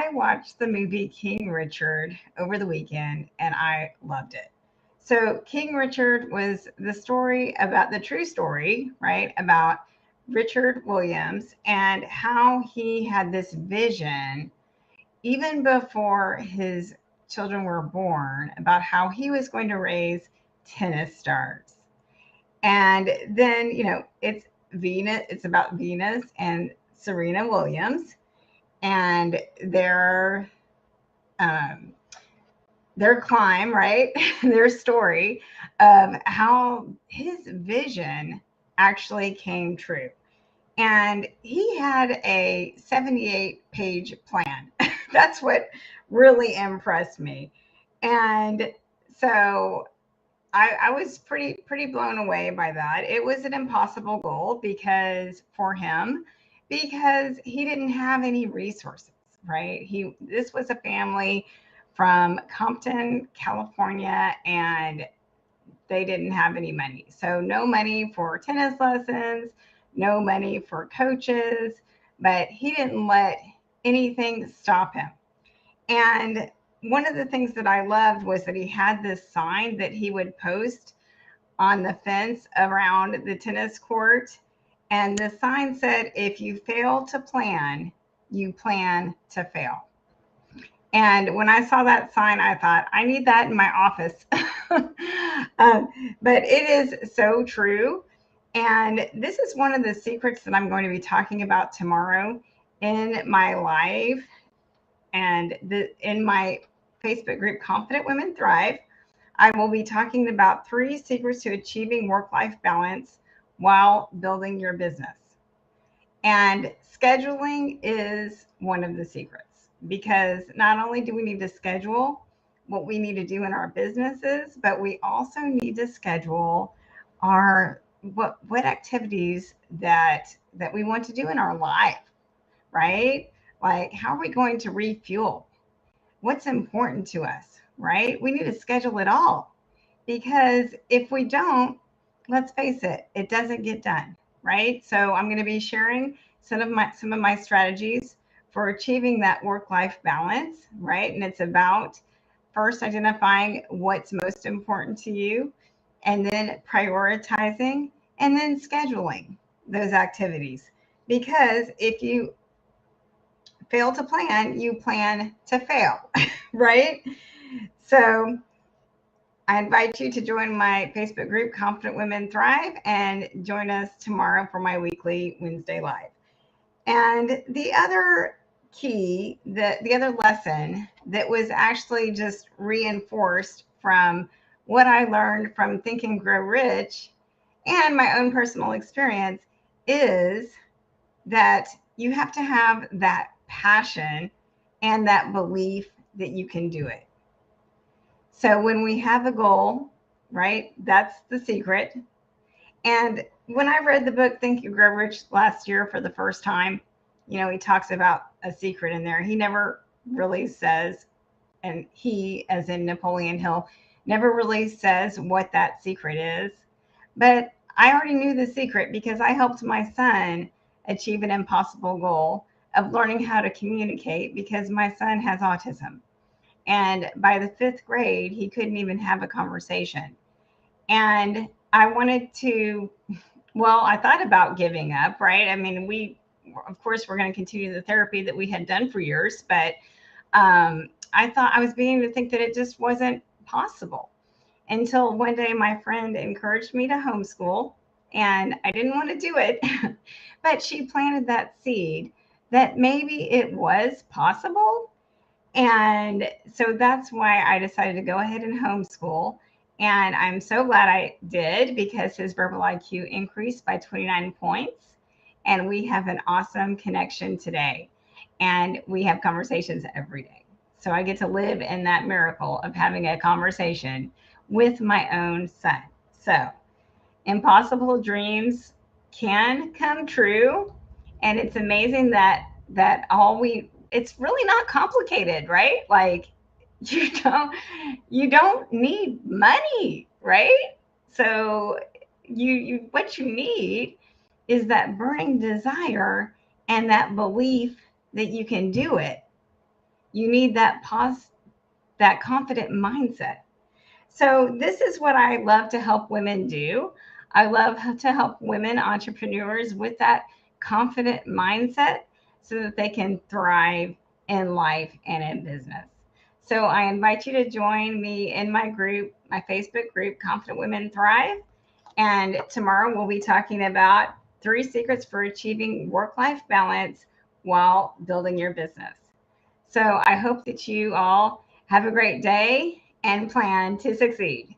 I watched the movie King Richard over the weekend and I loved it. So, King Richard was the story about the true story, right? About Richard Williams and how he had this vision even before his children were born about how he was going to raise tennis stars. And then, it's about Venus and Serena Williams and um, their climb, right? Their story of how his vision actually came true. And he had a 78-page plan. That's what really impressed me. And so I was pretty blown away by that. It was an impossible goal because he didn't have any resources, right? He This was a family from Compton, California, and they didn't have any money. So no money for tennis lessons, no money for coaches, but he didn't let anything stop him. And one of the things that I loved was that he had this sign that he would post on the fence around the tennis court. And the sign said, if you fail to plan, you plan to fail. And when I saw that sign, I thought, I need that in my office. But it is so true. And this is one of the secrets that I'm going to be talking about tomorrow in my live and in my Facebook group, Confident Women Thrive. I will be talking about 3 secrets to achieving work-life balance while building your business. And scheduling is one of the secrets because not only do we need to schedule what we need to do in our businesses, but we also need to schedule our what activities that we want to do in our life, right? Like how are we going to refuel? What's important to us, right? We need to schedule it all because if we don't, let's face it, it doesn't get done, right? So I'm going to be sharing some of my strategies for achieving that work-life balance, right? And it's about first identifying what's most important to you and then prioritizing and then scheduling those activities. Because if you fail to plan, you plan to fail, right? So I invite you to join my Facebook group, Confident Women Thrive, and join us tomorrow for my weekly Wednesday Live. And the other the other lesson that was actually just reinforced from what I learned from Think and Grow Rich and my own personal experience is that you have to have that passion and that belief that you can do it. So when we have a goal, right, that's the secret. And when I read the book Think You Grow Rich last year for the first time, he talks about a secret in there. He never really says, and he, as in Napoleon Hill, never really says what that secret is. But I already knew the secret because I helped my son achieve an impossible goal of learning how to communicate because my son has autism. And by the 5th grade, he couldn't even have a conversation. And I wanted to, well, I thought about giving up, right? I mean, of course, we're going to continue the therapy that we had done for years, but I thought I was beginning to think that it just wasn't possible until one day my friend encouraged me to homeschool and I didn't want to do it, but she planted that seed that maybe it was possible. And so that's why I decided to go ahead and homeschool. And I'm so glad I did because his verbal IQ increased by 29 points. And we have an awesome connection today. And we have conversations every day. So I get to live in that miracle of having a conversation with my own son. So impossible dreams can come true. And it's amazing that it's really not complicated, right? Like you don't you don't need money, right? So you what you need is that burning desire and that belief that you can do it. You need that confident mindset. So this is what I love to help women do. I love to help women entrepreneurs with that confident mindset so that they can thrive in life and in business. So I invite you to join me in my group, my Facebook group, Confident Women Thrive. And tomorrow we'll be talking about 3 secrets for achieving work life balance while building your business. So I hope that you all have a great day and plan to succeed.